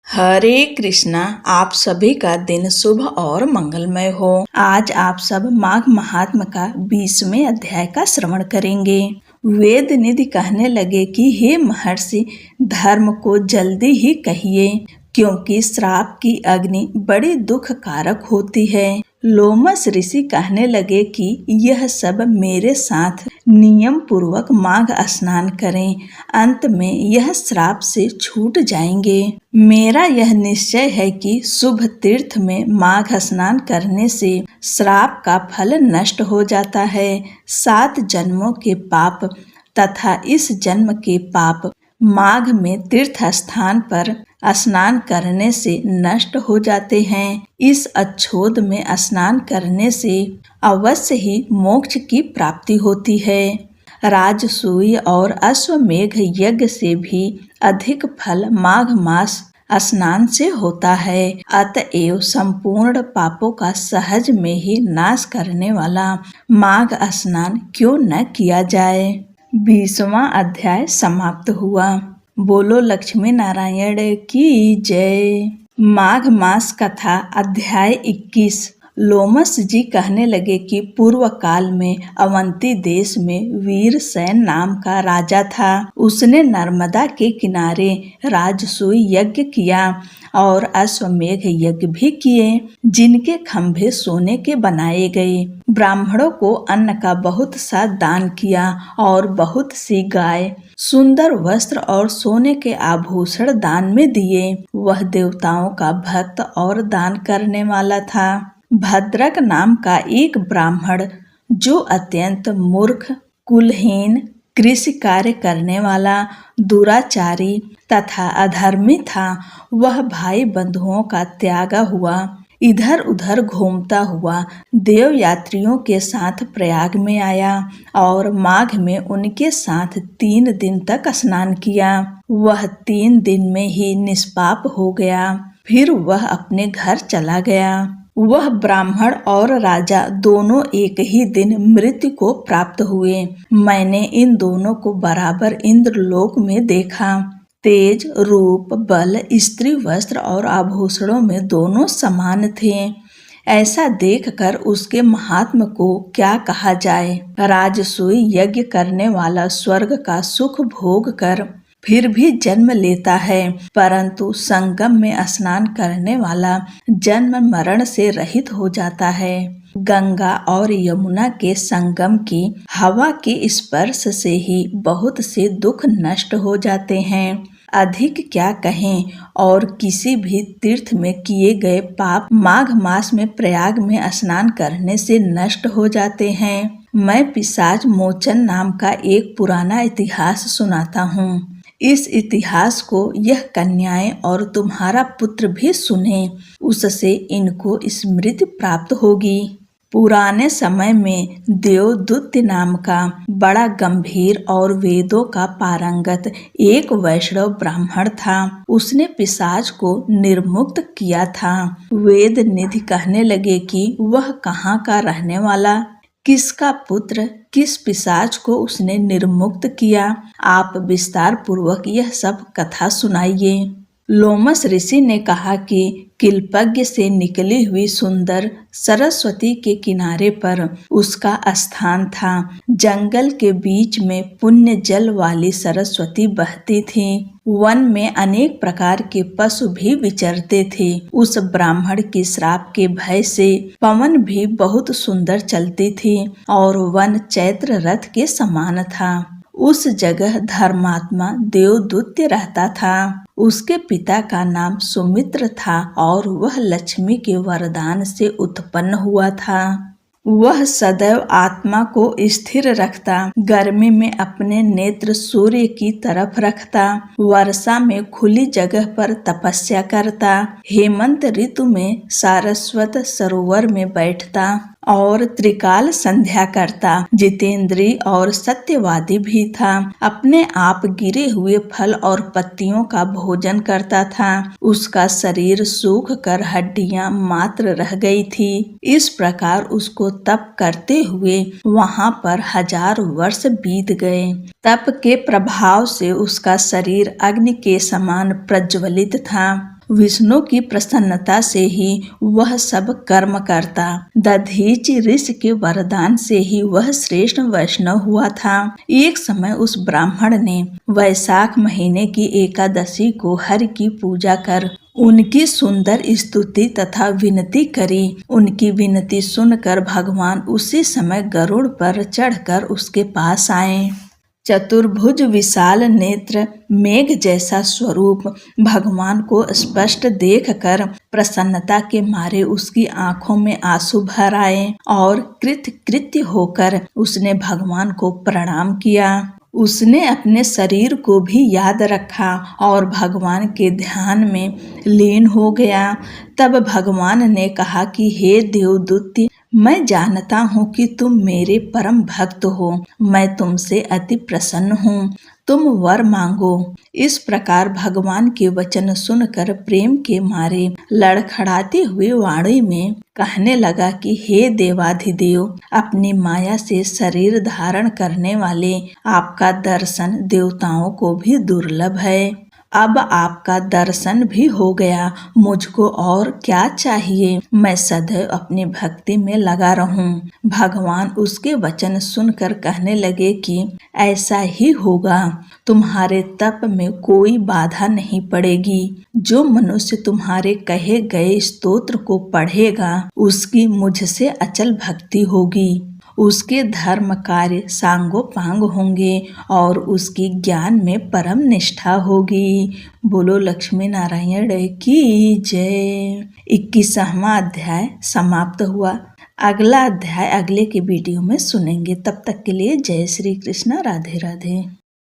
हरे कृष्णा। आप सभी का दिन शुभ और मंगलमय हो। आज आप सब माघ महात्म का 20वें अध्याय का श्रवण करेंगे। वेद निधि कहने लगे कि हे महर्षि, धर्म को जल्दी ही कहिए, क्योंकि श्राप की अग्नि बड़ी दुख कारक होती है। लोमस ऋषि कहने लगे कि यह सब मेरे साथ नियम पूर्वक माघ स्नान करें, अंत में यह श्राप से छूट जाएंगे। मेरा यह निश्चय है कि शुभ तीर्थ में माघ स्नान करने से श्राप का फल नष्ट हो जाता है। 7 जन्मों के पाप तथा इस जन्म के पाप माघ में तीर्थ स्थान पर स्नान करने से नष्ट हो जाते हैं। इस अच्छोद में स्नान करने से अवश्य ही मोक्ष की प्राप्ति होती है। राजसूय और अश्वमेघ यज्ञ से भी अधिक फल माघ मास स्नान से होता है। अतएव संपूर्ण पापों का सहज में ही नाश करने वाला माघ स्नान क्यों न किया जाए। 20वां अध्याय समाप्त हुआ। बोलो लक्ष्मी नारायण की जय। माघ मास कथा अध्याय 21। लोमस जी कहने लगे कि पूर्व काल में अवंती देश में वीरसेन नाम का राजा था। उसने नर्मदा के किनारे राजसूय यज्ञ किया और अश्वमेघ यज्ञ भी किए, जिनके खंभे सोने के बनाए गए। ब्राह्मणों को अन्न का बहुत सा दान किया और बहुत सी गाय, सुंदर वस्त्र और सोने के आभूषण दान में दिए। वह देवताओं का भक्त और दान करने वाला था। भद्रक नाम का एक ब्राह्मण, जो अत्यंत मूर्ख, कुलहीन, कृषि कार्य करने वाला, दुराचारी तथा अधर्मी था, वह भाई बंधुओं का त्यागा हुआ इधर उधर घूमता हुआ देव यात्रियों के साथ प्रयाग में आया और माघ में उनके साथ 3 दिन तक स्नान किया। वह 3 दिन में ही निष्पाप हो गया। फिर वह अपने घर चला गया। वह ब्राह्मण और राजा दोनों एक ही दिन मृत्यु को प्राप्त हुए। मैंने इन दोनों को बराबर इंद्रलोक में देखा। तेज, रूप, बल, स्त्री वस्त्र और आभूषणों में दोनों समान थे। ऐसा देखकर उसके महात्म को क्या कहा जाए। राजसूय यज्ञ करने वाला स्वर्ग का सुख भोग कर फिर भी जन्म लेता है, परंतु संगम में स्नान करने वाला जन्म मरण से रहित हो जाता है। गंगा और यमुना के संगम की हवा के स्पर्श से ही बहुत से दुख नष्ट हो जाते हैं। अधिक क्या कहें, और किसी भी तीर्थ में किए गए पाप माघ मास में प्रयाग में स्नान करने से नष्ट हो जाते हैं। मैं पिशाच मोचन नाम का एक पुराना इतिहास सुनाता हूँ। इस इतिहास को यह कन्याएं और तुम्हारा पुत्र भी सुने, उससे इनको स्मृति प्राप्त होगी। पुराने समय में देवदूत्य नाम का बड़ा गंभीर और वेदों का पारंगत एक वैष्णव ब्राह्मण था। उसने पिशाच को निर्मुक्त किया था। वेद निधि कहने लगे कि वह कहाँ का रहने वाला, किसका पुत्र, किस पिशाच को उसने निर्मुक्त किया। आप विस्तार पूर्वक यह सब कथा सुनाइए। लोमस ऋषि ने कहा कि किल्पज्ञ से निकली हुई सुंदर सरस्वती के किनारे पर उसका स्थान था। जंगल के बीच में पुण्य जल वाली सरस्वती बहती थी। वन में अनेक प्रकार के पशु भी विचरते थे। उस ब्राह्मण के श्राप के भय से पवन भी बहुत सुंदर चलती थी और वन चैत्र रथ के समान था। उस जगह धर्मात्मा देवदूत्य रहता था। उसके पिता का नाम सुमित्र था और वह लक्ष्मी के वरदान से उत्पन्न हुआ था। वह सदैव आत्मा को स्थिर रखता, गर्मी में अपने नेत्र सूर्य की तरफ रखता, वर्षा में खुली जगह पर तपस्या करता, हेमंत ऋतु में सारस्वत सरोवर में बैठता और त्रिकाल संध्या करता। जितेंद्री और सत्यवादी भी था। अपने आप गिरे हुए फल और पत्तियों का भोजन करता था। उसका शरीर सूख कर हड्डियां मात्र रह गई थी। इस प्रकार उसको तप करते हुए वहां पर 1000 वर्ष बीत गए। तप के प्रभाव से उसका शरीर अग्नि के समान प्रज्वलित था। विष्णु की प्रसन्नता से ही वह सब कर्म करता। दधीचि ऋषि के वरदान से ही वह श्रेष्ठ वैष्णव हुआ था। एक समय उस ब्राह्मण ने वैशाख महीने की एकादशी को हरि की पूजा कर उनकी सुंदर स्तुति तथा विनती करी। उनकी विनती सुनकर भगवान उसी समय गरुड़ पर चढ़कर उसके पास आए। चतुर्भुज विशाल नेत्र, मेघ जैसा स्वरूप, भगवान को स्पष्ट देखकर प्रसन्नता के मारे उसकी आंखों में आंसू भर आए और कृतकृत्य होकर उसने भगवान को प्रणाम किया। उसने अपने शरीर को भी याद रखा और भगवान के ध्यान में लीन हो गया। तब भगवान ने कहा कि हे देवदूत, मैं जानता हूँ कि तुम मेरे परम भक्त हो। मैं तुमसे अति प्रसन्न हूँ। तुम वर मांगो। इस प्रकार भगवान के वचन सुनकर प्रेम के मारे लड़खड़ाती हुई वाणी में कहने लगा कि हे देवाधिदेव, अपनी माया से शरीर धारण करने वाले आपका दर्शन देवताओं को भी दुर्लभ है। अब आपका दर्शन भी हो गया, मुझको और क्या चाहिए। मैं सदैव अपनी भक्ति में लगा रहूं। भगवान उसके वचन सुनकर कहने लगे कि ऐसा ही होगा। तुम्हारे तप में कोई बाधा नहीं पड़ेगी। जो मनुष्य तुम्हारे कहे गए स्तोत्र को पढ़ेगा उसकी मुझसे अचल भक्ति होगी। उसके धर्म कार्य सांगोपांग होंगे और उसकी ज्ञान में परम निष्ठा होगी। बोलो लक्ष्मी नारायण की जय। 21वां अध्याय समाप्त हुआ। अगला अध्याय अगले के वीडियो में सुनेंगे। तब तक के लिए जय श्री कृष्ण, राधे राधे।